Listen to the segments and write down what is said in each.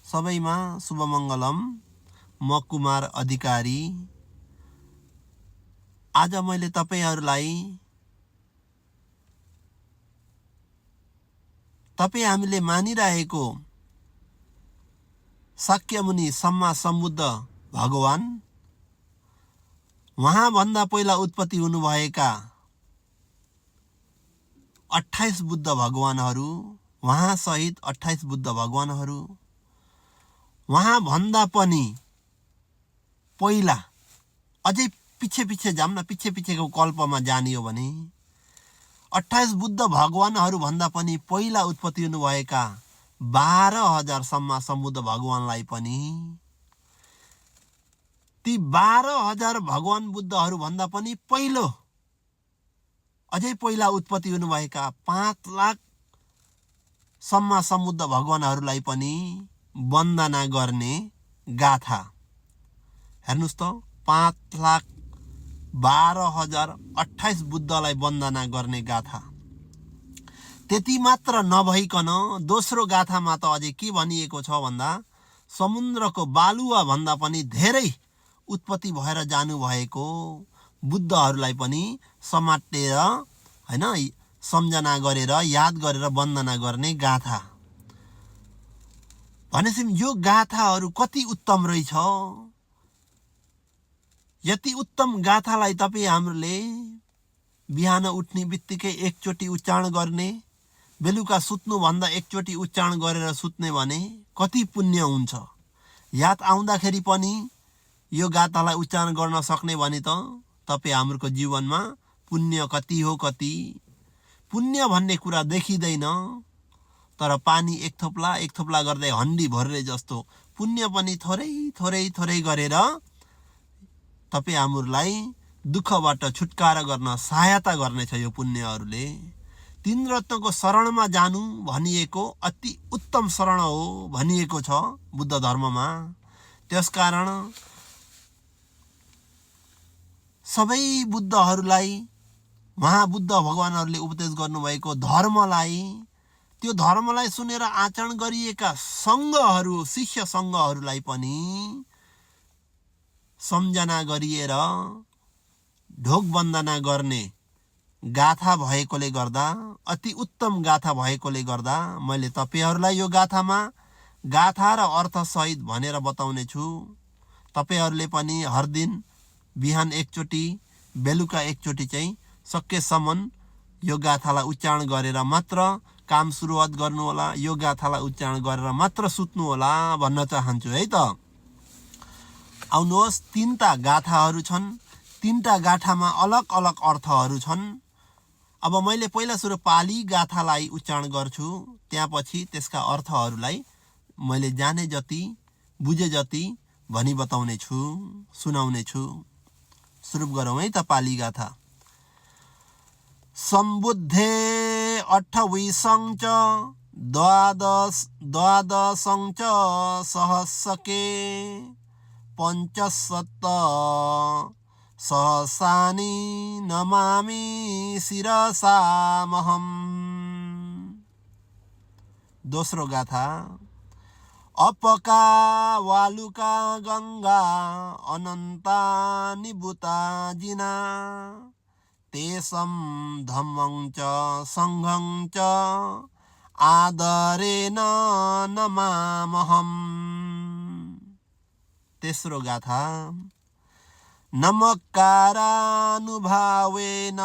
सबैमा शुभमङ्गलम। म कुमार अधिकारी। आज मैले तपाईहरुलाई हामीले मानिरहेको शाक्यमुनि सम्मा सम्बुद्ध भगवान, वहाँ भन्दा पहिला उत्पत्ति हुनुभएका 28 बुद्ध भगवानहरू, वहाँ सहित 28 बुद्ध भगवानहरू, वहाँ भन्दा पनि पहिला अझै पिछे जाम न, पिछेको कल्पमा जाने हो भने 28 बुद्ध भगवानहरू भन्दा पनि पहिला उत्पत्ति हुनुभएका 12,000 सम्मा सम्बुद्ध भगवानलाई पनि, ती 12,000 भगवान बुद्धहरू भन्दा पनि पहिलो अझै पहिला उत्पत्ति हुनुभएका 5 लाख सम्मा सम्बुद्ध भगवानहरूलाई पनि वन्दना गर्ने गाथा। हेर्नुस् त, 5,12,028 बुद्धलाई वन्दना गर्ने गाथा। त्यति मात्र नभइकन दोस्रो गाथामा त अझै के भनिएको छ भन्दा, समुद्रको बालुवा भन्दा पनि धेरै उत्पत्ति भएर जानु भएको बुद्धहरूलाई पनि समातेर हैन सम्झना गरेर याद गरेर वन्दना गर्ने गाथा। भनेपछि यो गाथाहरू कति उत्तम रहेछ। यति उत्तम गाथालाई तपाई हामीले बिहान उठ्ने बित्तिकै एकचोटी उच्चारण गर्ने, बेलुका सुत्नु भन्दा एकचोटी उच्चारण गरेर सुत्ने भने कति पुण्य हुन्छ। याद आउँदाखेरि पनि यो गाथालाई उच्चारण गर्न सक्ने भने त तपाई हाम्रो जीवनमा पुण्य कति हो। कति पुण्य भन्ने कुरा देखिदैन, तर पानी एक थोप्ला गर्दै हन्डी भर्रे जस्तो पुण्य पनि थोरै गरेर तपाई हामीलाई दुःखबाट छुटकारा गर्न सहायता गर्नेछ यो पुण्यहरूले। तीन रत्नको शरणमा जानु भनिएको अति उत्तम शरण हो भनिएको छ बुद्ध धर्ममा। त्यसकारण सबै बुद्धहरूलाई, महाबुद्ध भगवानहरूले उपदेश गर्नुभएको धर्मलाई, त्यो धर्मलाई सुनेर आचरण गरिएका संघहरू, शिष्य संघहरूलाई पनि सम्झना गरिएर ढोक वन्दना गर्ने गाथा भएकोले गर्दा, अति उत्तम गाथा भएकोले गर्दा मैले तपाईहरुलाई यो गाथामा गाथा र अर्थ सहित भनेर बताउने छु। तपाईहरुले पनि हर दिन बिहान एकचोटी, बेलुका एकचोटी चाहिँ सकेसम्म यो गाथालाई उच्चारण गरेर मात्र काम सुरुवात गर्नु होला। यो गाथालाई उच्चारण गरेर मात्र सुत्नु होला भन्न चाहन्छु है त। आउनुहोस्, तीनटा गाथाहरू छन्। तीनटा गाथामा अलग अलग अर्थहरू छन्। अब मैले पहिला सुरु पाली गाथालाई उच्चारण गर्छु, त्यसपछि त्यसका अर्थहरूलाई मैले जाने जति, बुझे जति भनी बताउने छु, सुनाउने छु। सुरु गरौँ है त पाली गाथा। सम्बुद्धे 28 च द्वादशं च सहस्रके पंचशत सहसानि नमामि शिरसामहम्। दोस्रो गाथा। अपका वालुका गंगा अनंता निभूता जिना तेसं धम्मं च संघं च आदरेण नमामहम्। तेस्रो गाथा। नमकारानुभावेन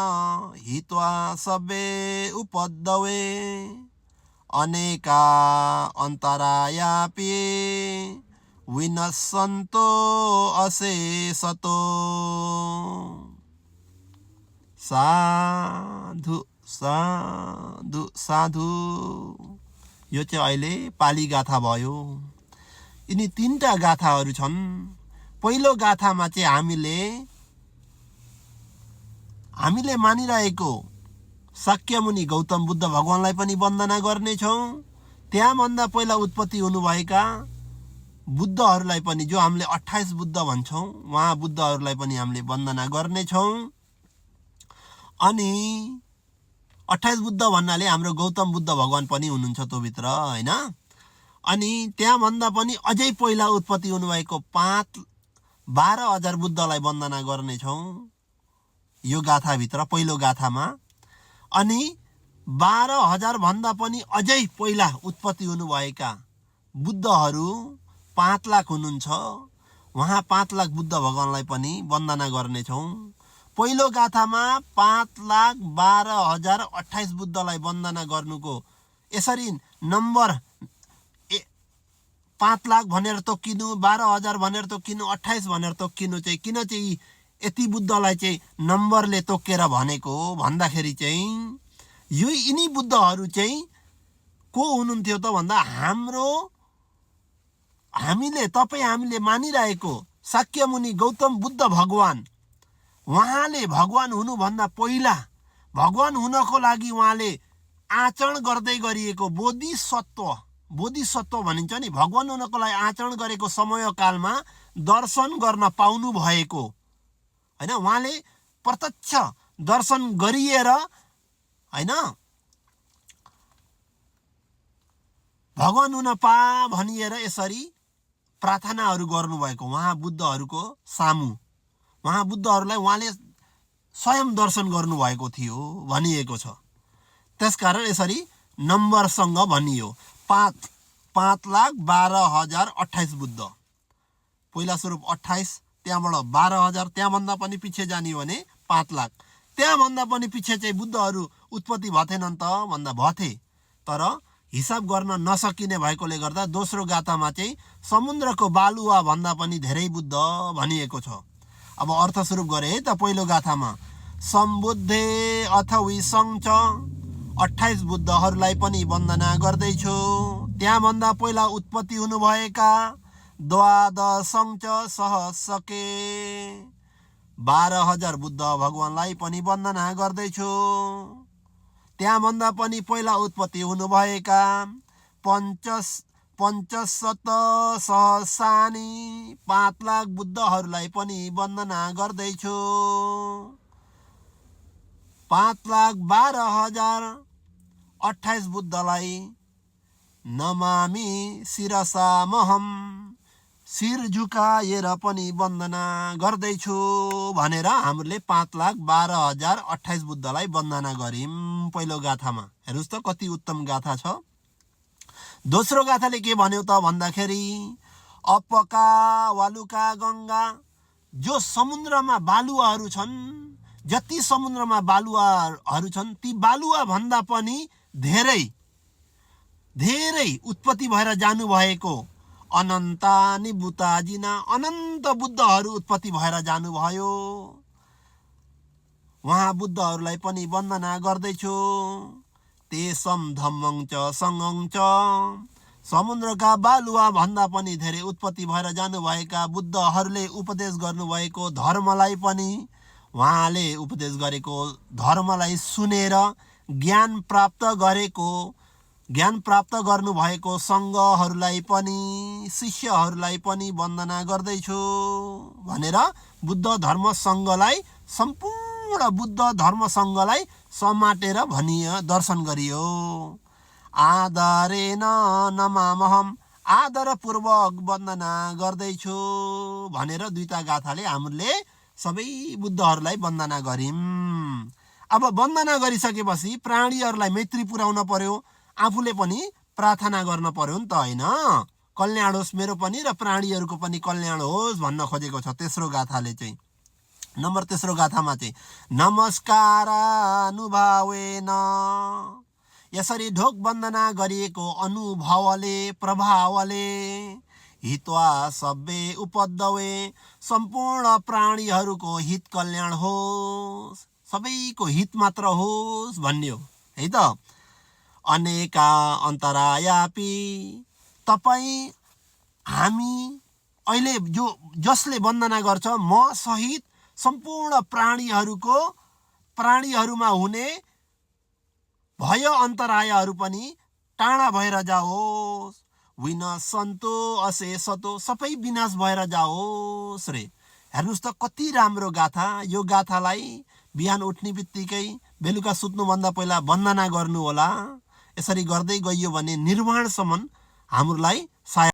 हित्वा सबे उपद्रवे अनेका अंतरायापि विनश्यन्तो अशेषतो। साधु साधु साधु। यो चाहिँ अहिले पाली गाथा भयो। यिनी तीनटा गाथाहरू छन्। पहिलो गाथामा चाहिँ हामीले मानिरहेको शाक्यमुनि गौतम बुद्ध भगवानलाई पनि वन्दना गर्नेछौँ। त्यहाँभन्दा पहिला उत्पत्ति हुनुभएका बुद्धहरूलाई पनि, जो हामीले 28 बुद्ध भन्छौँ, उहाँ बुद्धहरूलाई पनि हामीले वन्दना गर्नेछौँ। अनि 28 बुद्ध भन्नाले हाम्रो गौतम बुद्ध भगवान पनि हुनुहुन्छ त्यो भित्र, हैन। अनि त्यहाँभन्दा पनि अझै पहिला उत्पत्ति हुनुभएको 12,000 बुद्धलाई वन्दना गर्नेछौँ यो गाथाभित्र पहिलो गाथामा। अनि 12,000 भन्दा पनि अझै पहिला उत्पत्ति हुनुभएका बुद्धहरू 5 लाख हुनुहुन्छ। उहाँ 5 लाख बुद्ध भगवानलाई पनि वन्दना गर्नेछौँ। पहिलो गाथामा 5,12,028 बुद्धलाई वन्दना गर्नुको यसरी नम्बर 5 लाख भनेर तोकिनु, 12,000 भनेर तोकिनु, 28 भनेर तोकिनु चाहिँ किन चाहिँ यति बुद्धलाई चाहिँ नम्बरले तोकेर भनेको भन्दाखेरि चाहिँ यिनी बुद्धहरू चाहिँ को हुनुहुन्थ्यो त भन्दा हामीले मानिरहेको शाक्यमुनि गौतम बुद्ध भगवान, उहाँले भगवान हुनुभन्दा पहिला भगवान हुनको लागि उहाँले आचरण गर्दै गरिएको बोधिसत्व भनिन्छ नि, भगवान हुनको लागि आचरण गरेको समयकालमा दर्शन गर्न पाउनु भएको हैन। उहाँले प्रत्यक्ष दर्शन गरिएर हैन भगवान हुन पा भनिएर यसरी प्रार्थनाहरू गर्नुभएको उहाँ बुद्धहरूको सामु, उहाँ बुद्धहरूलाई उहाँले स्वयं दर्शन गर्नुभएको थियो भनिएको छ। त्यसकारण यसरी नम्बरसँग भनियो 5,12,028 बुद्ध। पहिला स्वरूप 28, त्यहाँबाट 12,000, त्यहाँभन्दा पनि पछि जाने भने 5 लाख, त्यहाँभन्दा पनि पछि चाहिँ बुद्धहरू उत्पत्ति भएनन् त भन्दा भथे, तर हिसाब गर्न नसकिने भएकोले गर्दा दोस्रो गाथामा चाहिँ समुद्रको बालुवा भन्दा पनि धेरै बुद्ध भनिएको छ। अब अर्थ स्वरूप गरे है त पहिलो गाथामा सम्बुद्धे अथवी सङ्च 28 बुद्धहरूलाई पनि वन्दना गर्दैछु। त्यहाँभन्दा पहिला उत्पत्ति हुनुभएका द्वादशङ्च सहसके 12,000 बुद्ध भगवानलाई पनि वन्दना गर्दैछु। त्यहाँभन्दा पनि पहिला उत्पत्ति हुनुभएका 5,50 सहस्रानी 5 लाख बुद्धहरूलाई पनि वन्दना गर्दैछु। 5,12,028 बुद्धलाई नमामि शिरसा महम शिर झुकाएर पनि वन्दना गर्दैछु भनेर हामीले 5,12,028 बुद्धलाई वन्दना गर्यौं पहिलो गाथामा। हेर्नुस् त कति उत्तम गाथा छ। दोस्रो गाथाले के भन्यो त भन्दाखेरि अपका वालुका गङ्गा, जो समुद्रमा बालुवाहरू छन्, जति समुद्रमा बालुवाहरू छन् ती बालुवा भन्दा पनि धेरै उत्पत्ति भएर जानुभएको अनन्तानि बुताजिना अनन्त बुद्धहरू उत्पत्ति भएर जानुभयो। उहाँ बुद्धहरूलाई पनि वन्दना गर्दैछु। तेसम धम्मङ च सङ्गङ च, समुद्रका बालुवा भन्दा पनि धेरै उत्पत्ति भएर जानुभएका बुद्धहरूले उपदेश गर्नुभएको धर्मलाई पनि, उहाँले उपदेश गरेको धर्मलाई सुनेर ज्ञान प्राप्त गर्नुभएको सङ्घहरूलाई पनि शिष्यहरूलाई पनि वन्दना गर्दैछु भनेर बुद्ध धर्म सङ्घलाई, सम्पूर्ण बुद्ध धर्म सङ्घलाई समाटेर भनियो, दर्शन गरियो। आदरेन नमामहम, आदरपूर्वक वन्दना गर्दैछु भनेर दुईटा गाथाले हामीले सबै बुद्धहरूलाई वन्दना गर्यौं। अब वन्दना गरिसकेपछि प्राणीहरूलाई मैत्री पुर्याउन पर्यो, आफूले पनि प्रार्थना गर्न पर्यो नि त, होइन? कल्याण होस् मेरो पनि र प्राणीहरूको पनि कल्याण होस् भन्न खोजेको छ तेस्रो गाथाले चाहिँ। तेस्रो गाथामा चाहिँ नमस्कारानुभावेन, यसरी ढोक वन्दना गरिएको अनुभवले प्रभावले हित्वा सब्बे उपद्रवे, सम्पूर्ण प्राणीहरूको हित कल्याण होस्, सबैको हित मात्र होस् भन्ने हो है त। अनेका अन्तरायापि, तपाईँ हामी अहिले जसले वन्दना गर्छ म सहित सम्पूर्ण प्राणीहरूमा हुने भय अन्तरायहरू पनि टाढा भएर जाओस्। विनशन्तु अशेषतो, सबै विनाश भएर जाओस् रे। हेर्नुस् त कति राम्रो गाथा। यो गाथालाई बिहान उठ्ने बित्तिकै बेलुका सुत्नुभन्दा पहिला वन्दना गर्नु होला। यसरी गर्दै गइयो भने निर्वाणसम्म हाम्रोलाई सायद